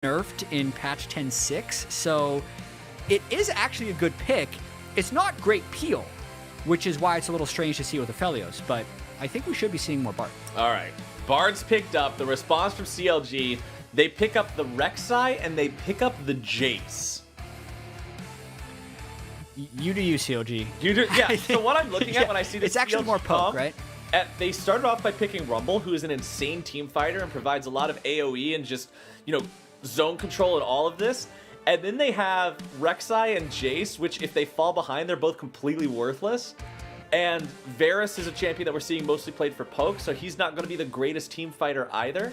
nerfed in patch 10.6, so it is actually a good pick. It's not great peel, which is why it's a little strange to see with Aphelios, but I think we should be seeing more Bard. All right. Bard's picked up. The response from CLG, they pick up the Rek'Sai and they pick up the Jace. You do you, CLG. You do, yeah. So what I'm looking at when I see this, it's actually CLG more poke, right? They started off by picking Rumble, who is an insane team fighter and provides a lot of AoE and just, you know, zone control and all of this. And then they have Rek'Sai and Jace, which if they fall behind, they're both completely worthless. And Varus is a champion that we're seeing mostly played for poke, so he's not going to be the greatest team fighter either.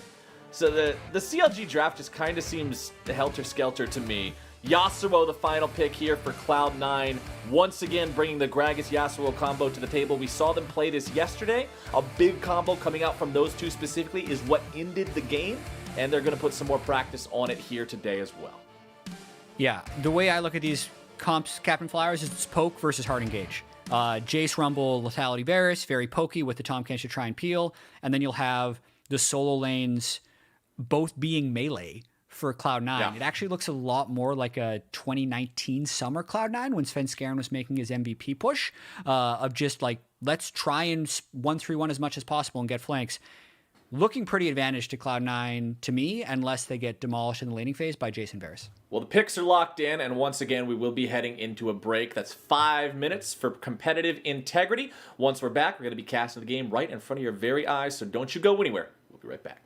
So the CLG draft just kind of seems helter-skelter to me. Yasuo, the final pick here for Cloud9. Once again, bringing the Gragas-Yasuo combo to the table. We saw them play this yesterday. A big combo coming out from those two specifically is what ended the game, and they're going to put some more practice on it here today as well. Yeah, the way I look at these comps, Captain Flowers, is it's poke versus hard engage. Jace, Rumble, Lethality, Varus, very pokey with the Tahm Kench to try and peel. And then you'll have the solo lanes both being melee for Cloud9. Yeah. It actually looks a lot more like a 2019 summer Cloud9 when Svenskeren was making his MVP push of just like, let's try and 1-3-1 as much as possible and get flanks. Looking pretty advantaged to Cloud9 to me, unless they get demolished in the laning phase by Jace and Varus. Well, the picks are locked in, and once again, we will be heading into a break. That's 5 minutes for competitive integrity. Once we're back, we're going to be casting the game right in front of your very eyes, so don't you go anywhere. We'll be right back.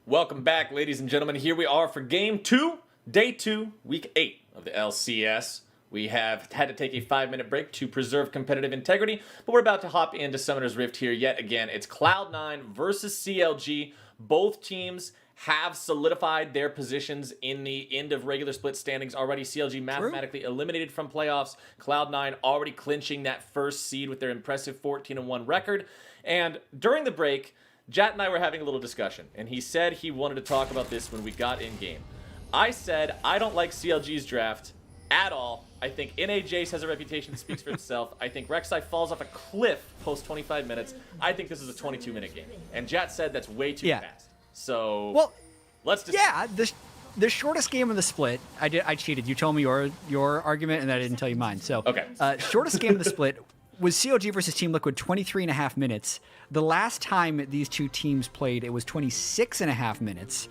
Welcome back, ladies and gentlemen. Here we are for Game 2, Day 2, Week 8 of the LCS. We have had to take a 5-minute break to preserve competitive integrity, but we're about to hop into Summoner's Rift here yet again. It's Cloud9 versus CLG. Both teams have solidified their positions in the end of regular split standings already. CLG mathematically eliminated from playoffs. Cloud9 already clinching that first seed with their impressive 14-1 record. And during the break, Jat and I were having a little discussion, and he said he wanted to talk about this when we got in game. I said I don't like CLG's draft at all. I think NA Jace has a reputation that speaks for itself. I think Rek'Sai falls off a cliff post 25 minutes. I think this is a 22-minute game. And Jat said that's way too fast. So, well, let's just... Yeah, the shortest game of the split, I cheated. You told me your argument, and I didn't tell you mine. So, okay. Shortest game of the split was CLG versus Team Liquid, 23.5 minutes. The last time these two teams played, it was 26.5 minutes.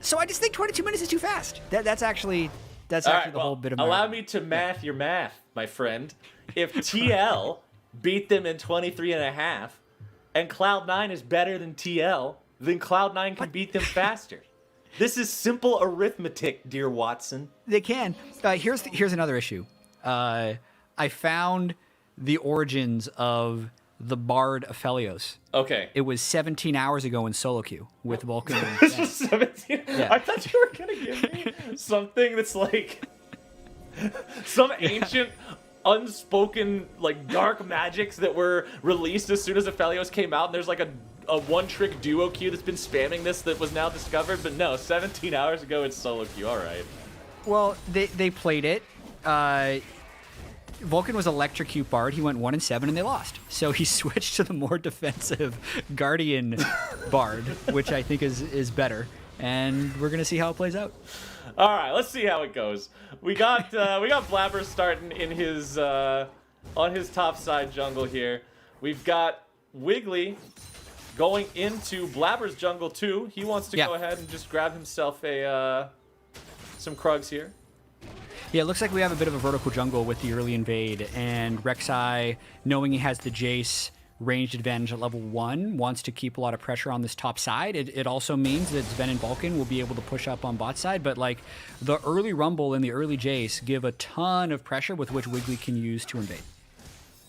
So I just think 22 minutes is too fast. That's actually... That's actually the whole bit of my allow me to math your math, my friend. If TL beat them in 23.5 and Cloud9 is better than TL, then Cloud9 can beat them faster. This is simple arithmetic, dear Watson. They can. Here's another issue. I found the origins of the Bard Aphelios. Okay. It was 17 hours ago in solo queue with Vulcan. This is 17? Yeah. I thought you were going to give me something that's like some ancient, unspoken, like dark magics that were released as soon as Aphelios came out, and there's like a one-trick duo queue that's been spamming this that was now discovered, but no, 17 hours ago in solo queue. All right. Well, they played it. Vulcan was Electrocute Bard. He went 1-7 and they lost. So he switched to the more defensive Guardian Bard, which I think is better. And we're gonna see how it plays out. All right, let's see how it goes. We got Blabber starting in his on his top side jungle here. We've got Wiggly going into Blabber's jungle too. He wants to go ahead and just grab himself some Krugs here. Yeah, it looks like we have a bit of a vertical jungle with the early invade, and Rek'Sai, knowing he has the Jace ranged advantage at level 1, wants to keep a lot of pressure on this top side. It also means that Sven and Vulcan will be able to push up on bot side, but like the early Rumble and the early Jace give a ton of pressure with which Wiggly can use to invade.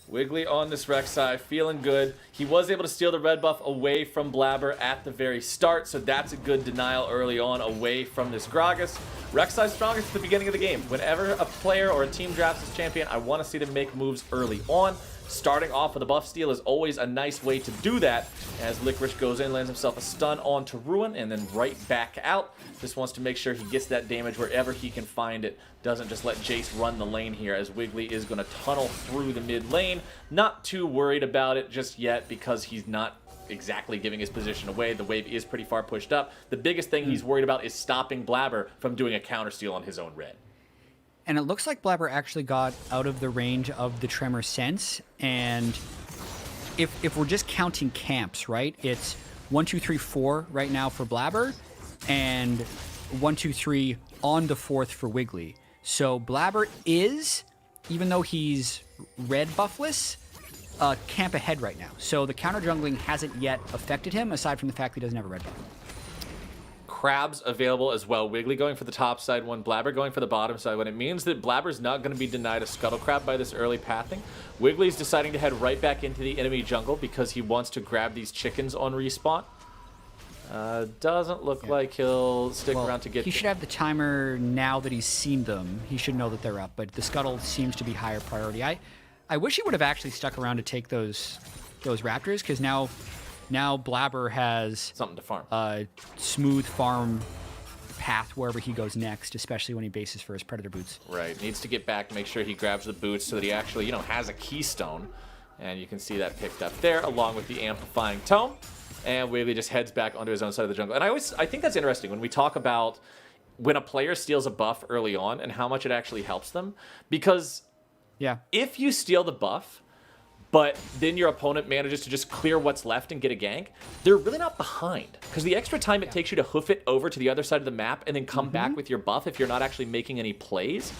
Wiggly on this Rek'Sai, feeling good. He was able to steal the red buff away from Blabber at the very start, so that's a good denial early on away from this Gragas. Rek'Sai's strongest at the beginning of the game. Whenever a player or a team drafts his champion, I want to see them make moves early on. Starting off with a buff steal is always a nice way to do that, as Licorice goes in, lands himself a stun onto Ruin, and then right back out. Just wants to make sure he gets that damage wherever he can find it. Doesn't just let Jace run the lane here, as Wiggly is going to tunnel through the mid lane. Not too worried about it just yet, because he's not exactly giving his position away. The wave is pretty far pushed up. The biggest thing he's worried about is stopping Blabber from doing a counter steal on his own red. And it looks like Blabber actually got out of the range of the Tremor Sense. And if we're just counting camps, right? It's 1, 2, 3, 4 right now for Blabber, and 1, 2, 3 on the 4th for Wiggly. So Blabber is, even though he's red buffless, camp ahead right now. So the counter jungling hasn't yet affected him, aside from the fact that he doesn't have a red buff. Crabs available as well. Wiggly going for the top side one, Blabber going for the bottom side one. It means that Blabber's not going to be denied a Scuttle Crab by this early pathing. Wiggly's deciding to head right back into the enemy jungle because he wants to grab these chickens on respawn. Doesn't look like he'll stick around to get He should have the timer now that he's seen them. He should know that they're up, but the Scuttle seems to be higher priority. I wish he would have actually stuck around to take those raptors, because now Blabber has something to farm. A smooth farm path wherever he goes next, especially when he bases for his Predator boots. Right, needs to get back, make sure he grabs the boots so that he actually, has a keystone. And you can see that picked up there, along with the amplifying tome. And Wiggly just heads back onto his own side of the jungle. And I think that's interesting when we talk about when a player steals a buff early on and how much it actually helps them. Because if you steal the buff, but then your opponent manages to just clear what's left and get a gank, they're really not behind. Because the extra time it takes you to hoof it over to the other side of the map and then come back with your buff if you're not actually making any plays,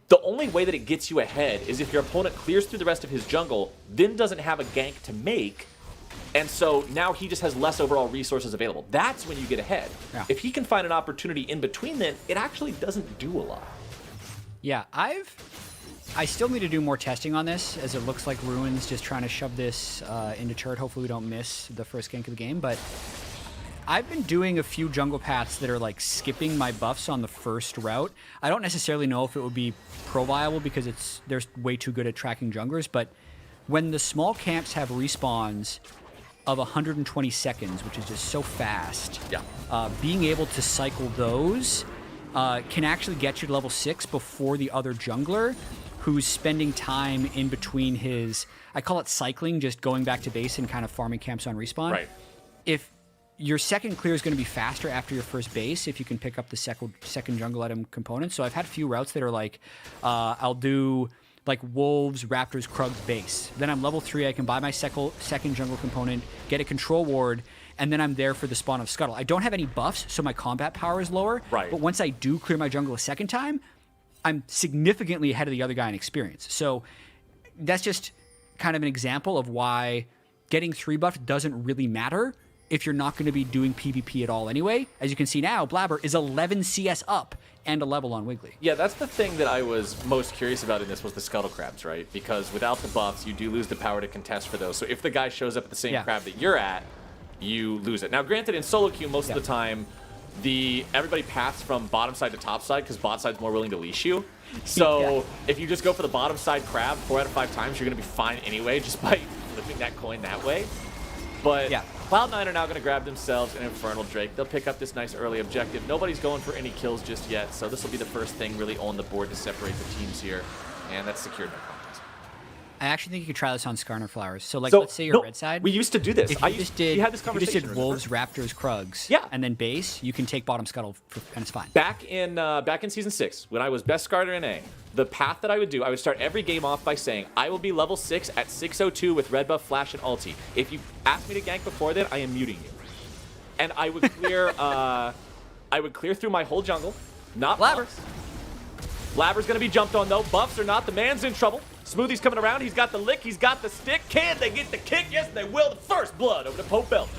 the only way that it gets you ahead is if your opponent clears through the rest of his jungle, then doesn't have a gank to make, and so now he just has less overall resources available. That's when you get ahead. Yeah. If he can find an opportunity in between then, it actually doesn't do a lot. Yeah, I still need to do more testing on this, as it looks like Ruin's just trying to shove this into turret. Hopefully we don't miss the first gank of the game, but I've been doing a few jungle paths that are like skipping my buffs on the first route. I don't necessarily know if it would be pro-viable because they're way too good at tracking junglers, but when the small camps have respawns of 120 seconds, which is just so fast, being able to cycle those can actually get you to level 6 before the other jungler, who's spending time in between his, I call it cycling, just going back to base and kind of farming camps on respawn. Right. If your second clear is going to be faster after your first base, if you can pick up the second jungle item component. So I've had a few routes that are like, I'll do like Wolves, Raptors, Krugs base. Then I'm level 3, I can buy my second jungle component, get a control ward, and then I'm there for the spawn of Scuttle. I don't have any buffs, so my combat power is lower. Right. But once I do clear my jungle a second time, I'm significantly ahead of the other guy in experience. So that's just kind of an example of why getting 3 buff doesn't really matter if you're not going to be doing PvP at all anyway. As you can see now, Blabber is 11 CS up and a level on Wiggly. Yeah, that's the thing that I was most curious about in this was the Scuttle Crabs, right? Because without the buffs, you do lose the power to contest for those. So if the guy shows up at the same crab that you're at, you lose it. Now, granted, in solo queue, most of the time, everybody paths from bottom side to top side because bot side's more willing to leash you. So if you just go for the bottom side crab 4 out of 5 times, you're going to be fine anyway just by flipping that coin that way. But Cloud9 are now going to grab themselves an Infernal Drake. They'll pick up this nice early objective. Nobody's going for any kills just yet, so this will be the first thing really on the board to separate the teams here. And that's secured no contest. I actually think you could try this on Skarner Flowers. So, like, let's say you're red side. We used to do this. If you just did, we had this conversation. You just did Wolves, Raptors, Krugs, and then base, you can take bottom Scuttle, and it's fine. Back in Season 6, when I was best Skarner in A, the path that I would do, I would start every game off by saying, I will be level 6 at 6:02 with red buff, flash, and ulti. If you ask me to gank before then, I am muting you. And I would clear through my whole jungle, not Blabber. Blabber's going to be jumped on, though. Buffs or not, the man's in trouble. Smoothie's coming around. He's got the lick. He's got the stick. Can they get the kick? Yes, they will. The first blood over to Pope Belcher.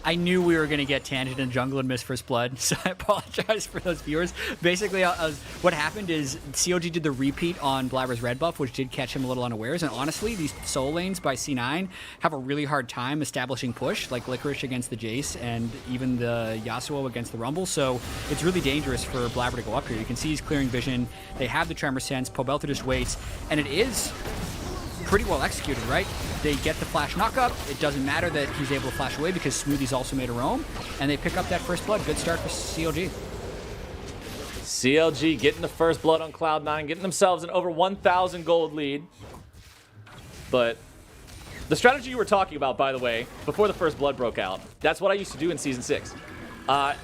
I knew we were going to get tangent in jungle and miss first blood, so I apologize for those viewers. Basically, what happened is CLG did the repeat on Blabber's red buff, which did catch him a little unawares, and honestly, these soul lanes by C9 have a really hard time establishing push, like Licorice against the Jace, and even the Yasuo against the Rumble, so it's really dangerous for Blabber to go up here. You can see he's clearing vision, they have the Tremor Sense, Pobelter just waits, and it is pretty well executed, right? They get the flash knockup. It doesn't matter that he's able to flash away because Smoothie's also made a roam, and they pick up that first blood. Good start for CLG. CLG getting the first blood on Cloud9, getting themselves an over 1,000 gold lead. But the strategy you were talking about, by the way, before the first blood broke out, that's what I used to do in Season 6.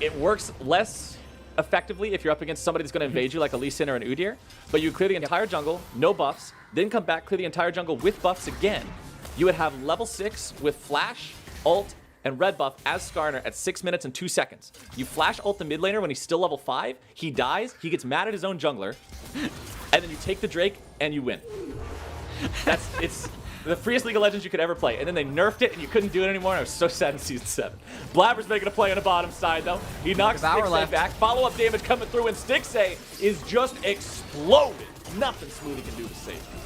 It works less effectively if you're up against somebody that's going to invade you like a Lee Sin or an Udyr, but you clear the entire jungle, no buffs, then come back, clear the entire jungle with buffs again. You would have level 6 with flash, ult, and red buff as Skarner at 6 minutes and 2 seconds. You flash ult the mid laner when he's still level 5, he dies, he gets mad at his own jungler, and then you take the Drake and you win. It's the freest League of Legends you could ever play. And then they nerfed it and you couldn't do it anymore. And I was so sad in Season 7. Blabber's making a play on the bottom side, though. He knocks Stixay back. Follow-up damage coming through, and Stixay is just exploded. Nothing Smoothie can do to save him.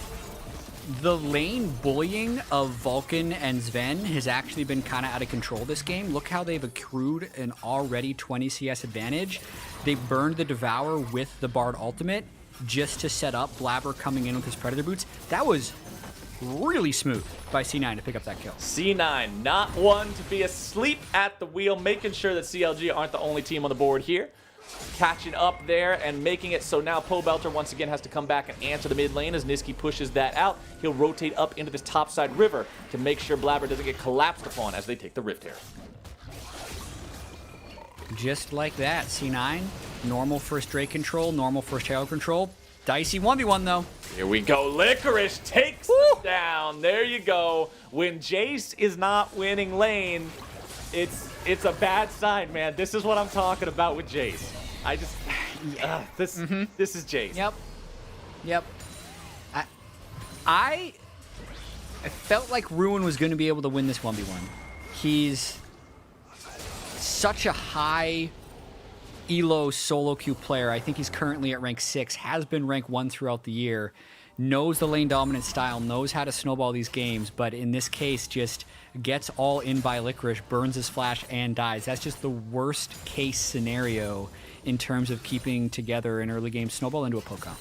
The lane bullying of Vulcan and Sven has actually been kind of out of control this game. Look how they've accrued an already 20 CS advantage. They burned the Devour with the Bard ultimate just to set up Blabber coming in with his Predator boots. That was really smooth by C9 to pick up that kill. C9, not one to be asleep at the wheel, making sure that CLG aren't the only team on the board here. Catching up there and making it so now Pobelter once again has to come back and answer the mid lane as Niski pushes that out. He'll rotate up into this topside river to make sure Blabber doesn't get collapsed upon as they take the Rift here. Just like that, C9, normal first Drake control, normal first Herald control. Dicey 1v1 though. Here we go. Licorice takes him down. There you go. When Jace is not winning lane, it's a bad sign, man. This is what I'm talking about with Jace. I just this is Jace. Yep. I felt like Ruin was going to be able to win this 1v1. He's such a high elo solo queue player. I think he's currently at rank 6, has been rank 1 throughout the year, knows the lane dominant style, knows how to snowball these games, but in this case just gets all in by Licorice, burns his flash, and dies. That's just the worst case scenario in terms of keeping together an early game snowball into a poke out.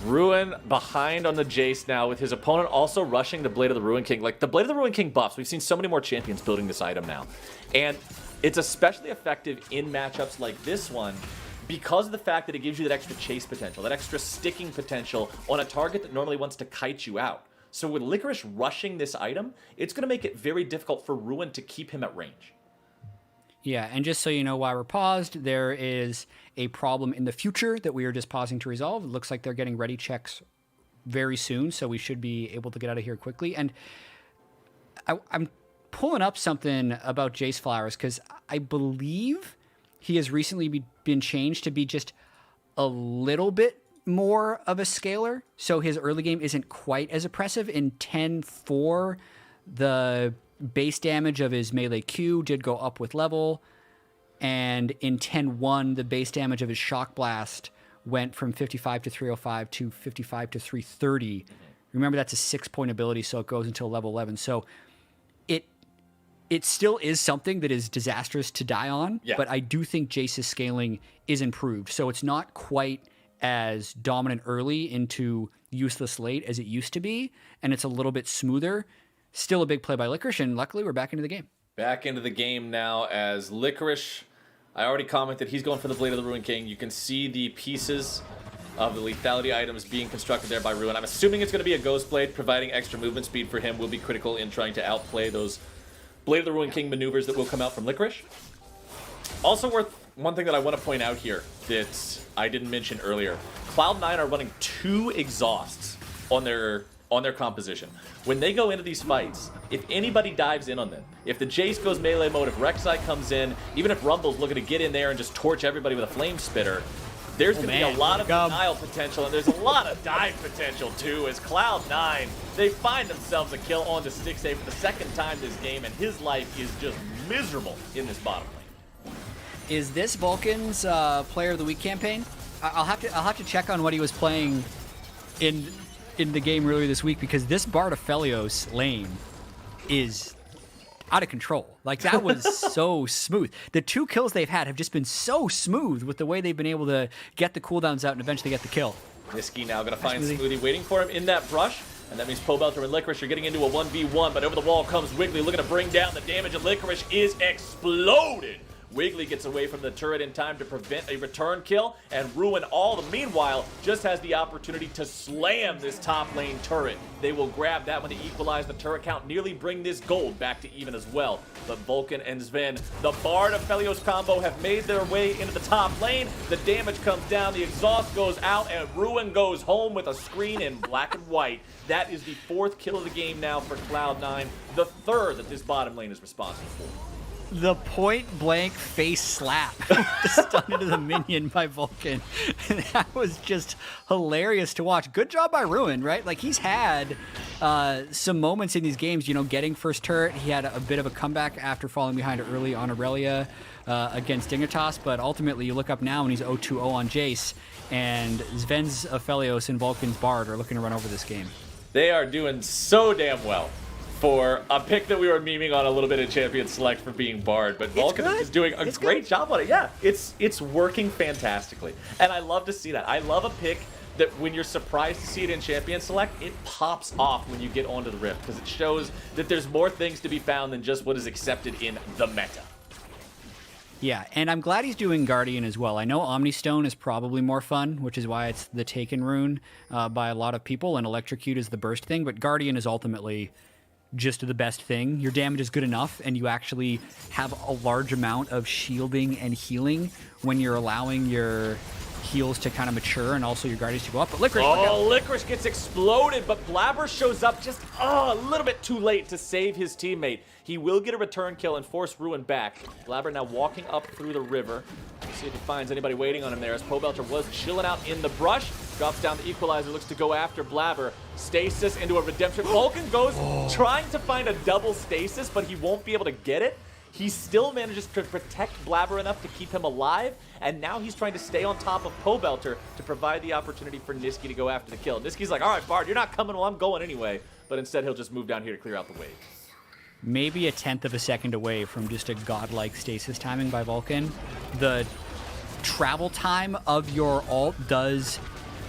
Ruin behind on the Jace now with his opponent also rushing the Blade of the Ruin King. Like, the Blade of the Ruin King buffs, we've seen so many more champions building this item now. And it's especially effective in matchups like this one because of the fact that it gives you that extra chase potential, that extra sticking potential on a target that normally wants to kite you out. So with Licorice rushing this item, it's going to make it very difficult for Ruin to keep him at range. Yeah, and just so you know why we're paused, there is a problem in the future that we are just pausing to resolve. It looks like they're getting ready checks very soon, so we should be able to get out of here quickly. And I'm pulling up something about Jace Flowers because I believe he has recently been changed to be just a little bit more of a scaler. So his early game isn't quite as oppressive. In 10-4, the base damage of his melee Q did go up with level. And in 10-1, the base damage of his Shock Blast went from 55 to 305 to 55 to 330. Remember, that's a 6-point ability, so it goes until level 11. So it still is something that is disastrous to die on, but I do think Jace's scaling is improved. So it's not quite as dominant early into useless late as it used to be, and it's a little bit smoother. Still a big play by Licorice, and luckily we're back into the game. Back into the game now as Licorice, I already commented, he's going for the Blade of the Ruin King. You can see the pieces of the lethality items being constructed there by Ruin. I'm assuming it's going to be a Ghost Blade, providing extra movement speed for him will be critical in trying to outplay those Blade of the Ruin King maneuvers that will come out from Licorice. Also worth one thing that I want to point out here that I didn't mention earlier. Cloud9 are running 2 exhausts on their composition. When they go into these fights, if anybody dives in on them, if the Jace goes melee mode, if Rek'Sai comes in, even if Rumble's looking to get in there and just torch everybody with a flame spitter, there's going to be a lot of denial potential, and there's a lot of dive potential too, as Cloud9, they find themselves a kill onto Stixay for the second time this game, and his life is just miserable in this bottom lane. Is this Vulcan's Player of the Week campaign? I'll have to check on what he was playing in the game earlier this week, because this Bard of Felios lane is out of control. Like, that was so smooth. The 2 kills they've had have just been so smooth with the way they've been able to get the cooldowns out and eventually get the kill. Niski now going to find Smoothie waiting for him in that brush, And that means Pobelter and Licorice are getting into a 1v1, but over the wall comes Wiggly looking to bring down the damage, and Licorice is exploded. Wiggly gets away from the turret in time to prevent a return kill and ruin all. Meanwhile, just has the opportunity to slam this top lane turret. They will grab that one to equalize the turret count, nearly bring this gold back to even as well. But Vulcan and Sven, the Bard of Felios combo, have made their way into the top lane. The damage comes down, the exhaust goes out, and Ruin goes home with a screen in black and white. That is the 4th kill of the game now for Cloud9, the 3rd that this bottom lane is responsible for. The point-blank face slap stunned into the minion by Vulcan. That was just hilarious to watch. Good job by Ruin, right? Like, he's had some moments in these games, you know, getting first turret. He had a bit of a comeback after falling behind early on Aurelia against Dignitas, but ultimately you look up now and he's 0-2-0 on Jace, and Sven's Aphelios and Vulcan's Bard are looking to run over this game. They are doing so damn well for a pick that we were memeing on a little bit in Champion Select for being Bard, but Vulcan is doing a great job on it. Yeah, it's working fantastically, and I love to see that. I love a pick that when you're surprised to see it in Champion Select, it pops off when you get onto the Rift, because it shows that there's more things to be found than just what is accepted in the meta. Yeah, and I'm glad he's doing Guardian as well. I know Omnistone is probably more fun, which is why it's the taken rune by a lot of people, and Electrocute is the burst thing, but Guardian is ultimately just the best thing. Your damage is good enough, and you actually have a large amount of shielding and healing when you're allowing your heals to kind of mature and also your guardians to go up. But Licorice, Licorice gets exploded, but Blabber shows up just a little bit too late to save his teammate. He will get a return kill and force Ruin back. Blabber now walking up through the river. Let's see if he finds anybody waiting on him there, as Pobelter was chilling out in the brush. Drops down the equalizer, looks to go after Blabber. Stasis into a redemption. Vulcan goes trying to find a double stasis, but he won't be able to get it. He still manages to protect Blabber enough to keep him alive, and now he's trying to stay on top of Pobelter to provide the opportunity for Nisqy to go after the kill. Nisqy's like, all right, Bard, you're not coming, well, I'm going anyway. But instead, he'll just move down here to clear out the wave. Maybe a 1/10 of a second away from just a godlike stasis timing by Vulcan. The travel time of your ult does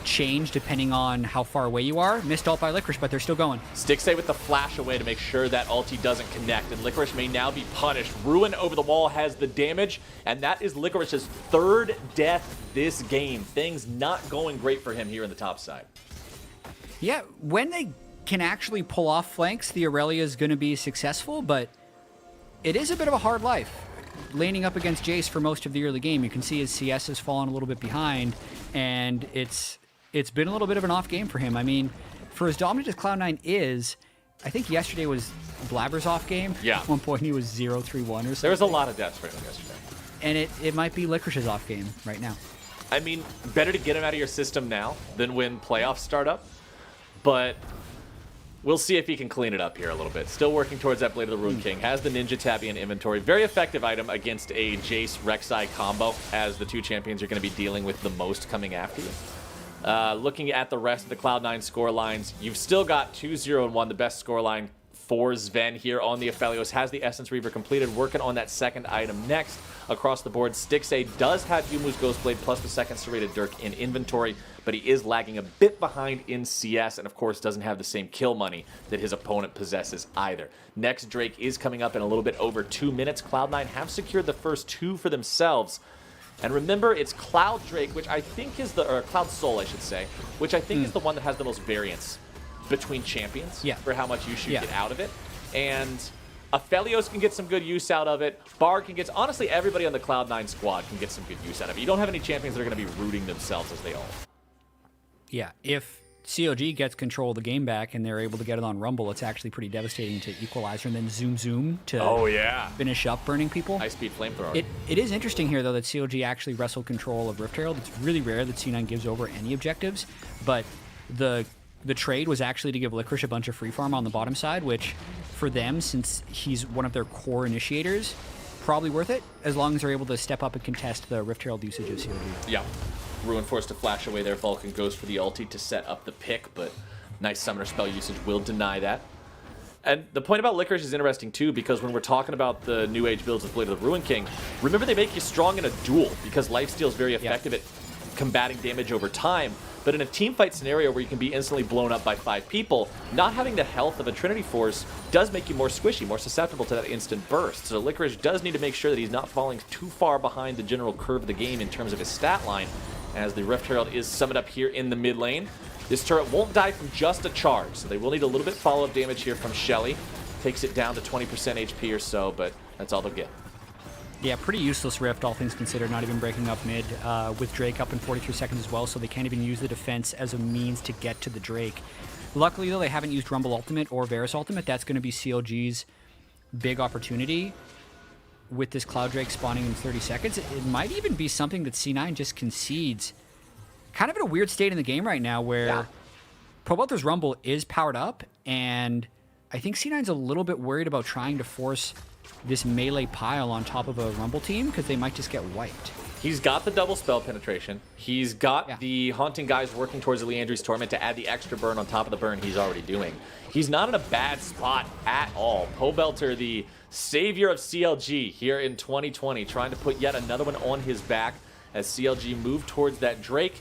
change depending on how far away you are. Missed ult by Licorice, but they're still going. Stixay with the flash away to make sure that ulti doesn't connect, and Licorice may now be punished. Ruin over the wall has the damage, and that is Licorice's 3rd death this game. Things not going great for him here in the top side. Yeah, when they can actually pull off flanks, the Aurelia is going to be successful, but it is a bit of a hard life. Laning up against Jace for most of the early game, you can see his CS has fallen a little bit behind, and it's been a little bit of an off game for him. I mean, for as dominant as Cloud9 is, I think yesterday was Blabber's off game. Yeah. At one point he was 0-3-1 or something. There was a lot of deaths for him yesterday. And it might be Licorice's off game right now. I mean, better to get him out of your system now than when playoffs start up, but we'll see if he can clean it up here a little bit. Still working towards that Blade of the Ruin King. Has the Ninja Tabby in inventory. Very effective item against a Jace Rek'Sai combo, as the two champions are going to be dealing with the most coming after you. Looking at the rest of the Cloud9 score lines, you've still got 2-0-1, the best score line for Sven here on the Aphelios. Has the Essence Reaver completed, working on that second item next. Across the board, Stixay does have Yumu's Ghostblade plus the second Serrated Dirk in inventory, but he is lagging a bit behind in CS, and of course doesn't have the same kill money that his opponent possesses either. Next Drake is coming up in a little bit over 2 minutes. Cloud9 have secured the first 2 for themselves. And remember, it's Cloud Drake, which I think is or Cloud Soul, I should say, which I think is the one that has the most variance between champions for how much you should get out of it. And Aphelios can get some good use out of it. Bard can get, honestly, everybody on the Cloud9 squad can get some good use out of it. You don't have any champions that are going to be rooting themselves as they all. Yeah, if CLG gets control of the game back and they're able to get it on Rumble, it's actually pretty devastating to Equalizer and then zoom to finish up burning people. High-speed flamethrower. It is interesting here, though, that CLG actually wrestled control of Rift Herald. It's really rare that C9 gives over any objectives, but the trade was actually to give Licorice a bunch of free farm on the bottom side, which for them, since he's one of their core initiators, probably worth it, as long as they're able to step up and contest the Rift Herald usage of CLG. Yeah. Ruin forced to flash away there. Vulcan goes for the ulti to set up the pick, but nice summoner spell usage will deny that. And the point about Licorice is interesting too, because when we're talking about the new age builds of Blade of the Ruin King, remember they make you strong in a duel, because lifesteal is very effective at combating damage over time. But in a team fight scenario where you can be instantly blown up by 5 people, not having the health of a Trinity Force does make you more squishy, more susceptible to that instant burst. So Licorice does need to make sure that he's not falling too far behind the general curve of the game in terms of his stat line, as the Rift Herald is summoned up here in the mid lane. This turret won't die from just a charge, so they will need a little bit follow-up damage here from Shelly. Takes it down to 20% HP or so, but that's all they'll get. Yeah, pretty useless Rift, all things considered, not even breaking up mid, with Drake up in 43 seconds as well, so they can't even use the defense as a means to get to the Drake. Luckily, though, they haven't used Rumble Ultimate or Varus Ultimate. That's going to be CLG's big opportunity with this Cloud Drake spawning in 30 seconds. It might even be something that C9 just concedes. Kind of in a weird state in the game right now where Pobelter's Rumble is powered up, and I think C9's a little bit worried about trying to force this melee pile on top of a Rumble team because they might just get wiped. He's got the double spell penetration. He's got the Haunting Guys working towards the Leandri's Torment to add the extra burn on top of the burn he's already doing. He's not in a bad spot at all. Pobelter, the savior of CLG here in 2020, trying to put yet another one on his back as CLG move towards that Drake.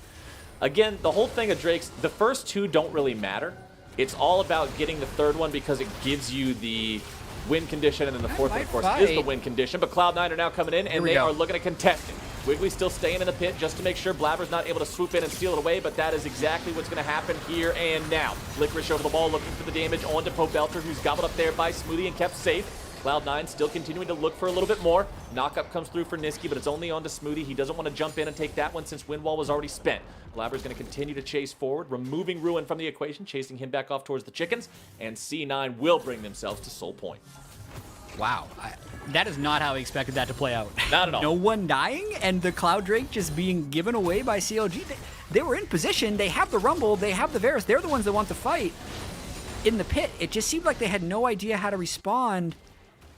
Again, the whole thing of Drake's, the first 2 don't really matter. It's all about getting the 3rd one because it gives you the win condition, and then the 4th one, of course, is the win condition. But Cloud9 are now coming in, and they are looking to contest it. Wiggly still staying in the pit just to make sure Blabber's not able to swoop in and steal it away, but that is exactly what's going to happen here and now. Licorice over the ball looking for the damage onto Pobelter, who's gobbled up there by Smoothie and kept safe. Cloud9 still continuing to look for a little bit more. Knockup comes through for Nisqy, but it's only onto Smoothie. He doesn't want to jump in and take that one since Wind Wall was already spent. Blabber's going to continue to chase forward, removing Ruin from the equation, chasing him back off towards the chickens, and C9 will bring themselves to Soul Point. Wow. That is not how I expected that to play out. Not at all. No one dying, and the Cloud Drake just being given away by CLG. They were in position. They have the Rumble. They have the Varus. They're the ones that want to fight. In the pit, it just seemed like they had no idea how to respond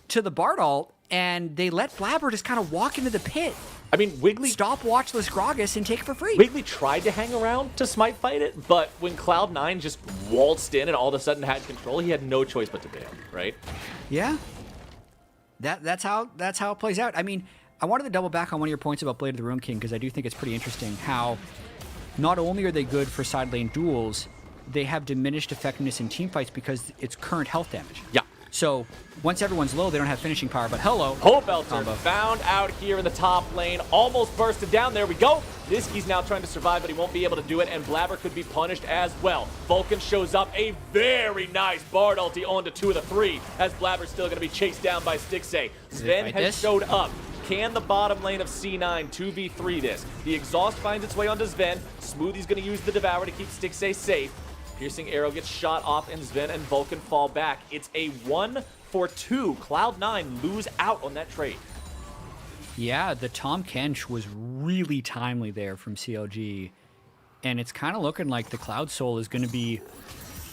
to the Bard ult, and they let Blabber just kind of walk into the pit. I mean, Wiggly... Stop Watchless Gragas and take it for free. Wiggly tried to hang around to smite fight it, but when Cloud9 just waltzed in and all of a sudden had control, he had no choice but to bail, right? Yeah. That's how it plays out. I mean, I wanted to double back on one of your points about Blade of the Ruin King because I do think it's pretty interesting how not only are they good for side lane duels, they have diminished effectiveness in team fights because it's current health damage. Yeah. So once everyone's low, they don't have finishing power, but hello. Pobelter found out here in the top lane, almost bursted down. There we go. Nisqy's now trying to survive, but he won't be able to do it, and Blabber could be punished as well. Vulcan shows up, a very nice Bard ulti onto 2 of the 3, as Blabber's still going to be chased down by Stixxay. Sven has showed up. Can the bottom lane of C9 2v3 this? The exhaust finds its way onto Sven. Smoothie's going to use the Devour to keep Stixxay safe. Piercing arrow gets shot off, and Sven and Vulcan fall back. It's a 1-for-2. Cloud9 lose out on that trade. Yeah, the Tahm Kench was really timely there from CLG, and it's kind of looking like the Cloud Soul is going to be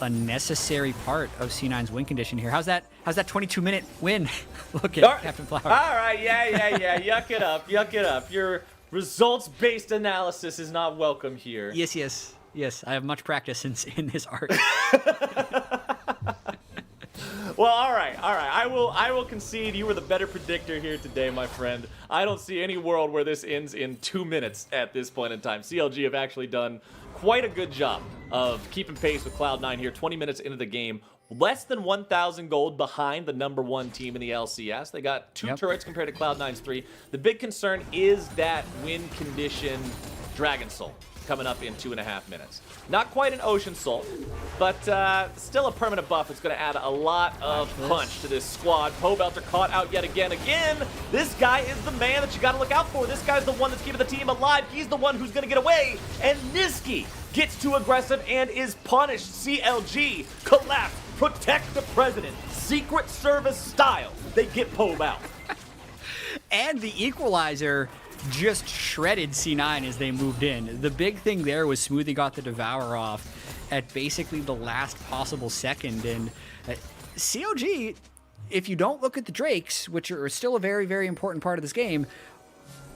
a necessary part of C9's win condition here. How's that 22-minute win looking, Captain Flower? All right, yeah. Yuck it up. Your results-based analysis is not welcome here. Yes, I have much practice in this art. Well, all right. I will concede you were the better predictor here today, my friend. I don't see any world where this ends in 2 minutes at this point in time. CLG have actually done quite a good job of keeping pace with Cloud9 here. 20 minutes into the game, less than 1,000 gold behind the #1 team in the LCS. They got 2 turrets compared to Cloud9's 3. The big concern is that win condition Dragon Soul coming up in 2.5 minutes. Not quite an Ocean Soul, but still a permanent buff. It's going to add a lot of punch to this squad. Pobelter caught out yet again. This guy is the man that you got to look out for. This guy's the one that's keeping the team alive. He's the one who's going to get away. And Nisqy gets too aggressive and is punished. CLG collapse. Protect the president. Secret Service style. They get Pob out. And the equalizer just shredded C9 as they moved in. The big thing there was Smoothie got the Devour off at basically the last possible second. And CLG, if you don't look at the Drakes, which are still a very, very important part of this game,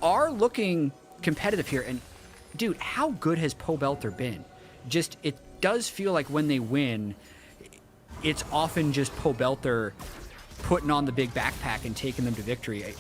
are looking competitive here. And dude, how good has Pobelter been? Just, it does feel like when they win, it's often just Pobelter putting on the big backpack and taking them to victory.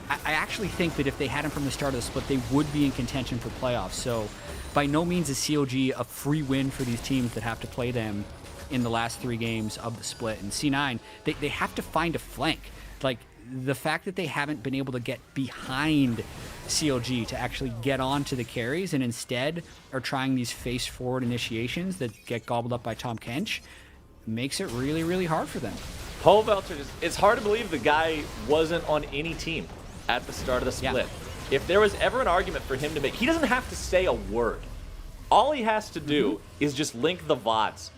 I actually think that if they had him from the start of the split, they would be in contention for playoffs. So by no means is CLG a free win for these teams that have to play them in the last 3 games of the split. And C9, they have to find a flank. Like, the fact that they haven't been able to get behind CLG to actually get onto the carries and instead are trying these face-forward initiations that get gobbled up by Tahm Kench makes it really, really hard for them. Pobelter, it's hard to believe the guy wasn't on any team at the start of the split. Yeah. If there was ever an argument for him to make, he doesn't have to say a word. All he has to do is just link the VODs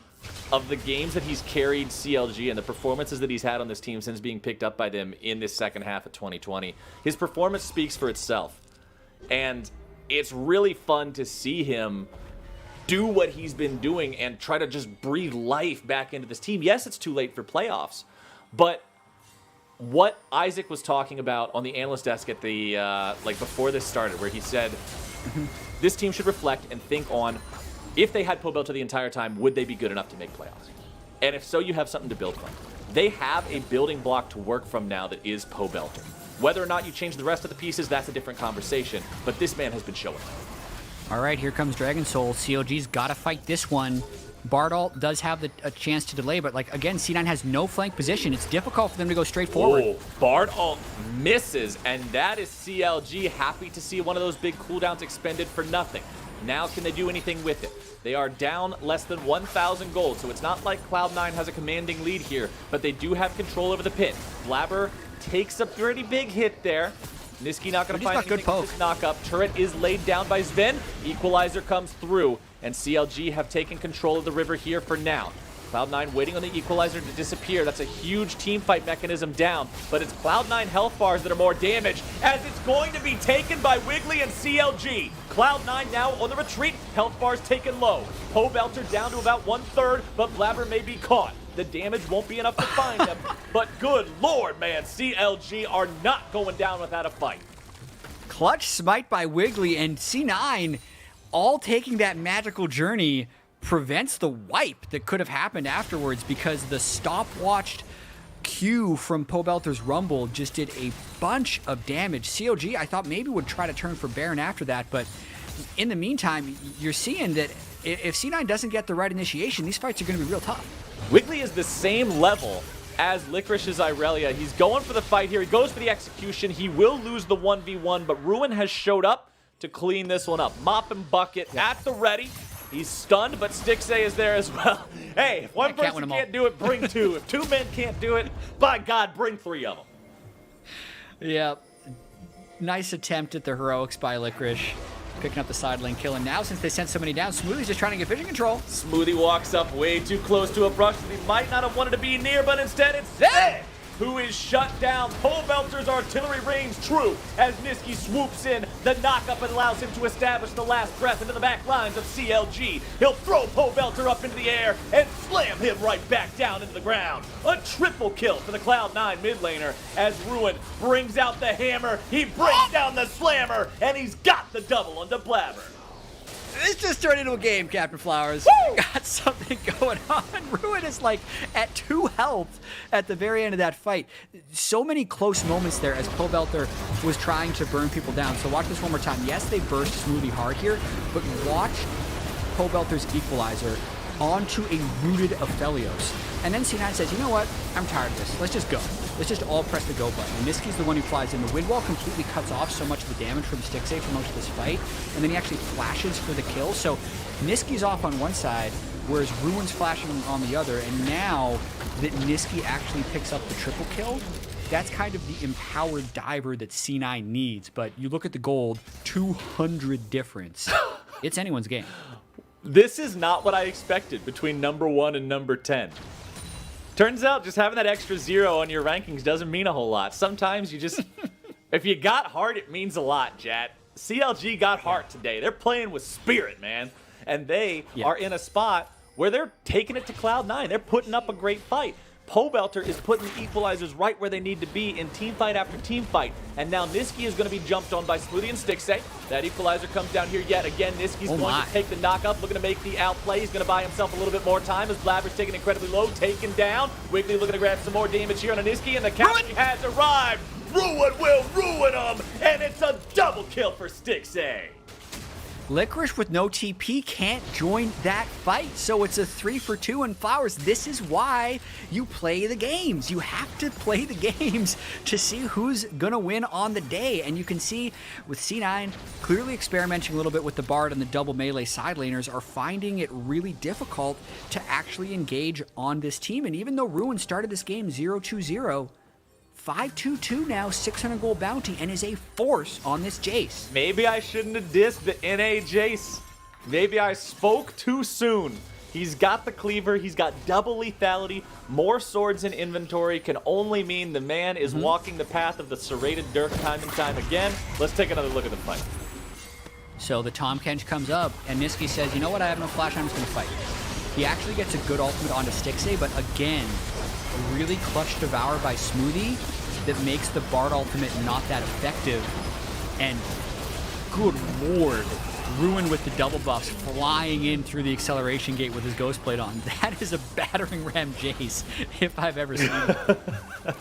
of the games that he's carried CLG and the performances that he's had on this team since being picked up by them in this second half of 2020. His performance speaks for itself. And it's really fun to see him do what he's been doing and try to just breathe life back into this team. Yes, it's too late for playoffs, but what Isaac was talking about on the analyst desk at the like before this started, where he said this team should reflect and think on, if they had Pobelter the entire time, would they be good enough to make playoffs? And if so, you have something to build from. They have a building block to work from now that is Pobelter. Whether or not you change the rest of the pieces, that's a different conversation, but this man has been showing. All right, here comes Dragon Soul. CLG's got to fight this one. Bardal does have a chance to delay, but like again, C9 has no flank position. It's difficult for them to go straight forward. Oh, Bardal misses, and that is CLG happy to see one of those big cooldowns expended for nothing. Now can they do anything with it? They are down less than 1,000 gold, so it's not like Cloud9 has a commanding lead here, but they do have control over the pit. Blabber takes a pretty big hit there. Niski not going to find anything with this knock-up. Turret is laid down by Sven. Equalizer comes through, and CLG have taken control of the river here for now. Cloud9 waiting on the equalizer to disappear. That's a huge team fight mechanism down, but it's Cloud9 health bars that are more damaged, as it's going to be taken by Wiggly and CLG. Cloud9 now on the retreat. Health bars taken low. Pobelter down to about 1/3, but Blabber may be caught. The damage won't be enough to find them, but good lord, man, CLG are not going down without a fight. Clutch smite by Wiggly, and C9 all taking that magical journey prevents the wipe that could have happened afterwards, because the stopwatched Q from Pobelter's Rumble just did a bunch of damage. CLG, I thought maybe would try to turn for Baron after that, but in the meantime, you're seeing that if C9 doesn't get the right initiation, these fights are going to be real tough. Wiggly is the same level as Licorice's Irelia. He's going for the fight here. He goes for the execution. He will lose the 1v1, but Ruin has showed up to clean this one up. Mop and bucket at the ready. He's stunned, but Stixay is there as well. Hey, if one person can't do it, bring 2. If 2 men can't do it, by God, bring 3 of them. Yeah. Nice attempt at the heroics by Licorice. Picking up the side lane kill, and now since they sent so many down, Smoothie's just trying to get vision control. Smoothie walks up way too close to a brush that he might not have wanted to be near, but instead it's Zed who is shut down. Pobelter's artillery reigns true as Niski swoops in. The knockup allows him to establish the last breath into the back lines of CLG. He'll throw Pobelter up into the air and slam him right back down into the ground. A triple kill for the Cloud9 mid laner as Ruin brings out the hammer. He brings down the slammer, and he's got the double onto Blabber. This just turned into a game, Captain Flowers. Woo! Got something going on. Ruin is like at 2 health at the very end of that fight. So many close moments there as Pobelter was trying to burn people down. So watch this one more time. Yes, they burst Smoothie hard here, but watch Pobelter's equalizer onto a rooted Aphelios. And then C9 says, you know what? I'm tired of this. Let's just go. Let's just all press the go button. And Niski's the one who flies in. The wind wall completely cuts off so much of the damage from Stixay for most of this fight. And then he actually flashes for the kill. So Niski's off on one side, whereas Ruin's flashing on the other. And now that Niski actually picks up the triple kill, that's kind of the empowered diver that C9 needs. But you look at the gold, 200 difference. It's anyone's game. This is not what I expected between number 1 and number 10. Turns out just having that extra 0 on your rankings doesn't mean a whole lot. Sometimes you just, if you got heart, it means a lot, Jat. CLG got heart today. They're playing with spirit, man. And they are in a spot where they're taking it to Cloud9. They're putting up a great fight. Pobelter is putting the equalizers right where they need to be in team fight after team fight. And now Niski is going to be jumped on by Smoothie and Stixay. That equalizer comes down here yet again. Niski's going to take the knock-up, looking to make the outplay. He's going to buy himself a little bit more time as Blabber's taken incredibly low, taken down. Wiggly looking to grab some more damage here on a Niski, and the counter has arrived. Ruin will ruin him, and it's a double kill for Stixay. Licorice with no TP can't join that fight, so it's a 3 for 2 in Flowers. This is why you play the games. You have to play the games to see who's gonna win on the day. And you can see with C9 clearly experimenting a little bit with the Bard and the double melee side laners are finding it really difficult to actually engage on this team. And even though Ruin started this game 0-2-0, 5-2-2 now, 600 gold bounty, and is a force on this Jace. Maybe I shouldn't have dissed the NA Jace. Maybe I spoke too soon. He's got the cleaver, he's got double lethality, more swords in inventory can only mean the man is walking the path of the serrated Dirk time and time again. Let's take another look at the fight. So the Tahm Kench comes up, and Niski says, you know what, I have no flash, I'm just going to fight. He actually gets a good ultimate onto Stixay, but again, a really clutch devour by Smoothie that makes the Bard ultimate not that effective. And good lord, Ruin with the double buffs flying in through the acceleration gate with his Ghost Blade on. That is a battering ram Jace if I've ever seen it.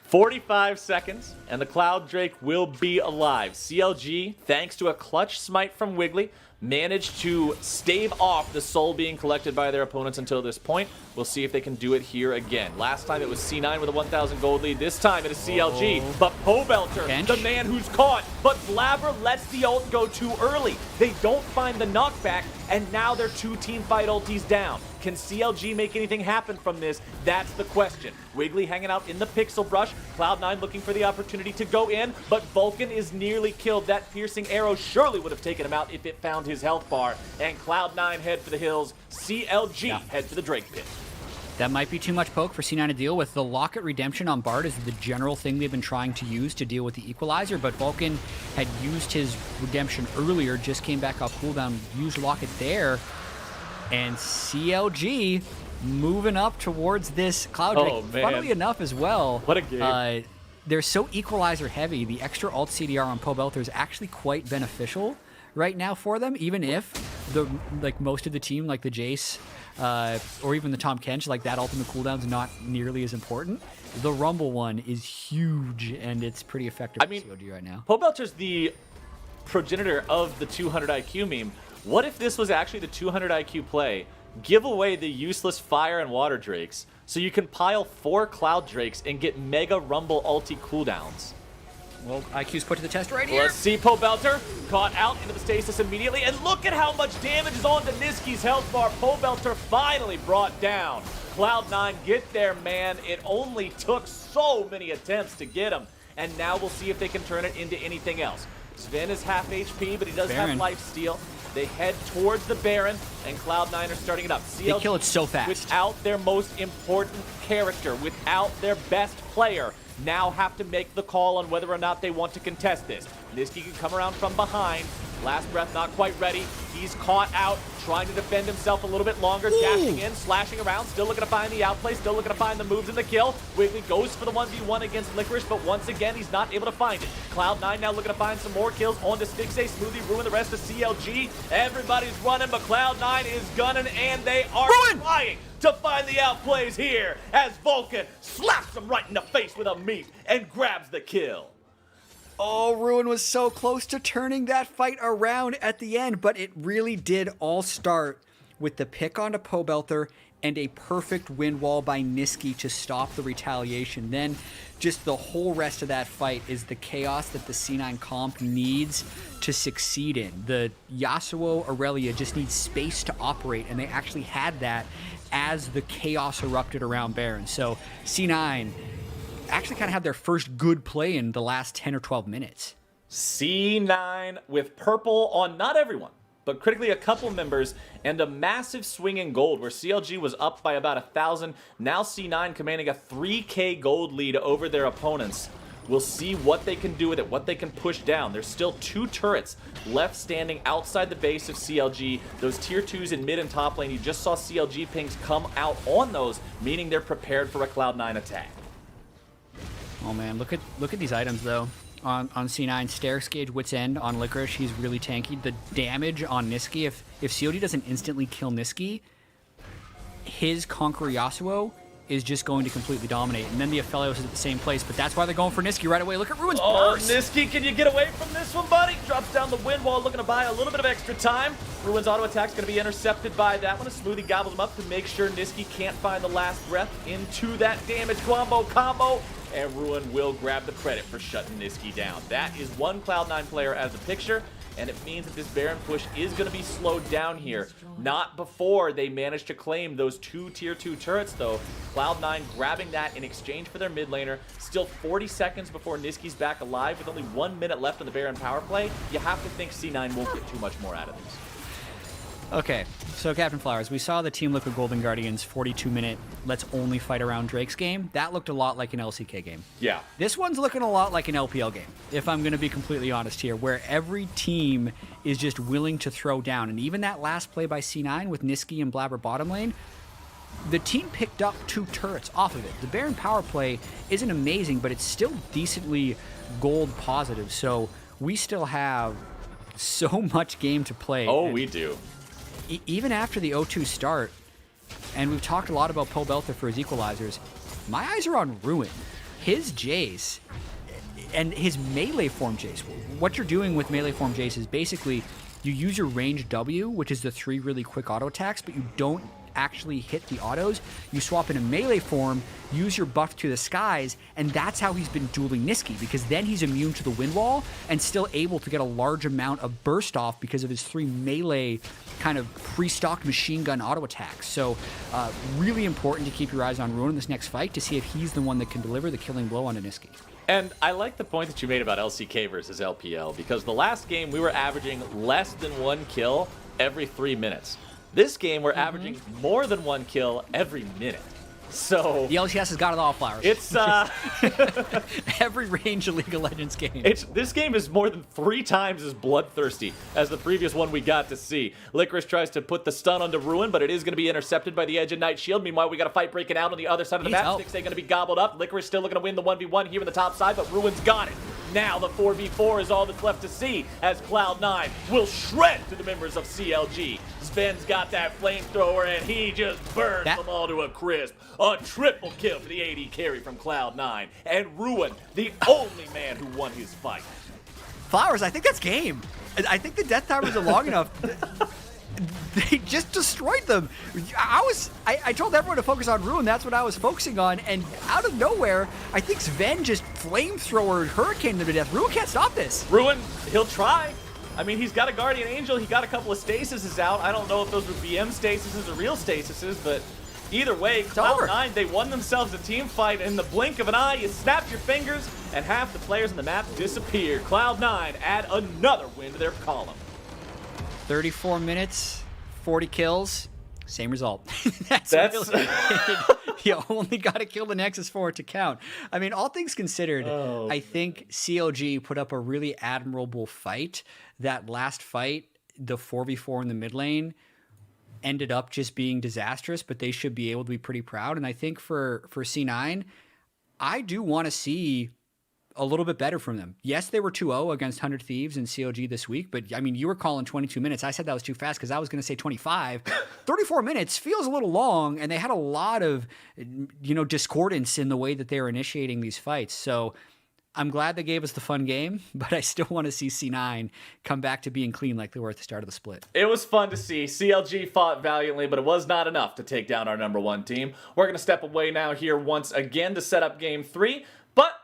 45 seconds, and the Cloud Drake will be alive. CLG, thanks to a clutch smite from Wiggly, managed to stave off the soul being collected by their opponents until this point. We'll see if they can do it here again. Last time it was C9 with a 1,000 gold lead. This time it is CLG, but Pobelter, the man who's caught. But Blabber lets the ult go too early. They don't find the knockback, and now they're 2 teamfight ultis down. Can CLG make anything happen from this? That's the question. Wiggly hanging out in the pixel brush. Cloud9 looking for the opportunity to go in, but Vulcan is nearly killed. That piercing arrow surely would have taken him out if it found his health bar. And Cloud9 head for the hills. CLG head for the Drake pit. That might be too much poke for C9 to deal with. The Locket Redemption on Bard is the general thing they've been trying to use to deal with the Equalizer, but Vulcan had used his Redemption earlier, just came back off cooldown, used Locket there, and CLG moving up towards this Cloud Drake. Oh, man. Funnily enough as well. What a game. They're so Equalizer heavy, the extra ult CDR on Pobelter is actually quite beneficial right now for them, even if most of the team, like the Jace, or even the Tahm Kench, like that ultimate cooldown's not nearly as important. The Rumble one is huge, and it's pretty effective for CLG right now. Pobelter's the progenitor of the 200 IQ meme. What if this was actually the 200 IQ play? Give away the useless fire and water drakes, so you can pile 4 Cloud Drakes and get mega Rumble ulti cooldowns. Well, IQ's put to the test right here. Let's see Pobelter caught out into the stasis immediately, and look at how much damage is on to Niski's health bar. Pobelter finally brought down. Cloud9, get there, man. It only took so many attempts to get him, and now we'll see if they can turn it into anything else. Sven is half HP, but he does have lifesteal. They head towards the Baron, and Cloud9 are starting it up. CLG, they kill it so fast. Without their most important character, without their best player, now have to make the call on whether or not they want to contest this. Niski can come around from behind. Last breath not quite ready. He's caught out, trying to defend himself a little bit longer, dashing in, slashing around, still looking to find the outplay, still looking to find the moves and the kill. Wiggly goes for the 1v1 against Licorice, but once again, he's not able to find it. Cloud9 now looking to find some more kills onto Stixay. Smoothie ruin the rest of CLG. Everybody's running, but Cloud9 is gunning, and they are trying to find the outplays here as Vulcan slaps him right in the face with a meat and grabs the kill. Oh, Ruin was so close to turning that fight around at the end, but it really did all start with the pick onto Pobelter and a perfect wind wall by Niski to stop the retaliation. Then just the whole rest of that fight is the chaos that the C9 comp needs to succeed in. The Yasuo Aurelia just needs space to operate, and they actually had that as the chaos erupted around Baron. So C9 actually kind of had their first good play in the last 10 or 12 minutes. C9 with purple on not everyone, but critically a couple members, and a massive swing in gold where CLG was up by about 1,000. Now C9 commanding a 3K gold lead over their opponents. We'll see what they can do with it, what they can push down. There's still 2 turrets left standing outside the base of CLG. Those tier 2s in mid and top lane, you just saw CLG pings come out on those, meaning they're prepared for a Cloud9 attack. Oh man, look at these items though. On C9, Stairs Gauge, Wit's End on Licorice, he's really tanky. The damage on Niski, if COD doesn't instantly kill Niski, his Conqueror Yasuo is just going to completely dominate. And then the Aphelios is at the same place, but that's why they're going for Niski right away. Look at Ruin's burst. Niski, can you get away from this one, buddy? Drops down the wind wall, looking to buy a little bit of extra time. Ruin's auto attack's going to be intercepted by that one. A Smoothie gobbles him up to make sure Niski can't find the last breath into that damage combo. And Ruin will grab the credit for shutting Niski down. That is one Cloud9 player as a picture, and it means that this Baron push is going to be slowed down here. Not before they manage to claim those 2 tier 2 turrets, though. Cloud9 grabbing that in exchange for their mid laner. Still 40 seconds before Niski's back alive with only 1 minute left on the Baron power play. You have to think C9 won't get too much more out of this. Okay, so Captain Flowers, we saw the Team Liquid Golden Guardians 42-minute let's only fight around Drake's game. That looked a lot like an LCK game. Yeah. This one's looking a lot like an LPL game, if I'm going to be completely honest here, where every team is just willing to throw down. And even that last play by C9 with Niski and Blabber bottom lane, the team picked up 2 turrets off of it. The Baron power play isn't amazing, but it's still decently gold positive. So we still have so much game to play. Oh, we do. Even after the 0-2 start, and we've talked a lot about Poe Belter for his equalizers, my eyes are on Ruin. His Jace and his melee form Jace. What you're doing with melee form Jace is basically you use your range W, which is the 3 really quick auto attacks, but you don't actually hit the autos. You swap in a melee form, use your buff to the skies, and that's how he's been dueling Niski, because then he's immune to the wind wall and still able to get a large amount of burst off because of his 3 melee kind of pre-stocked machine gun auto attacks. So really important to keep your eyes on Ruin in this next fight to see if he's the one that can deliver the killing blow on Niski. And I like the point that you made about LCK versus LPL, because the last game we were averaging less than 1 kill every 3 minutes. This game, we're averaging more than 1 kill every minute. So the LCS has got it all, Flowers. It's every range of League of Legends game. This game is more than 3 times as bloodthirsty as the previous one we got to see. Licorice tries to put the stun onto Ruin, but it is going to be intercepted by the Edge of Night Shield. Meanwhile, we got a fight breaking out on the other side of the map. Stixxay going to be gobbled up. Licorice still looking to win the 1v1 here in the top side, but Ruin's got it. Now the 4v4 is all that's left to see as Cloud9 will shred to the members of CLG. Sven's got that flamethrower and he just burns them all to a crisp. A triple kill for the AD carry from Cloud9. And Ruin, the only man who won his fight. Flowers, I think that's game. I think the death timers are long enough. They just destroyed them. I told everyone to focus on Ruin. That's what I was focusing on. And out of nowhere, I think Sven just flamethrower hurricane them to death. Ruin can't stop this. Ruin, he'll try. I mean, he's got a Guardian Angel. He got a couple of stasises out. I don't know if those were BM stasises or real stasises, but either way, Cloud9, they won themselves a team fight in the blink of an eye. You snap your fingers, and half the players on the map disappear. Cloud9 add another win to their column. 34 minutes, 40 kills, same result. That's you only got to kill the Nexus for it to count. I mean, all things considered, I think CLG put up a really admirable fight. That last fight, the 4v4 in the mid lane, ended up just being disastrous, but they should be able to be pretty proud. And I think for C9, I do want to see a little bit better from them. Yes, they were 2-0 against 100 Thieves and CLG this week, but I mean, you were calling 22 minutes. I said that was too fast because I was going to say 25. 34 minutes feels a little long, and they had a lot of, discordance in the way that they were initiating these fights. So I'm glad they gave us the fun game, but I still want to see C9 come back to being clean like they were at the start of the split. It was fun to see. CLG fought valiantly, but it was not enough to take down our #1 team. We're going to step away now here once again to set up game 3, but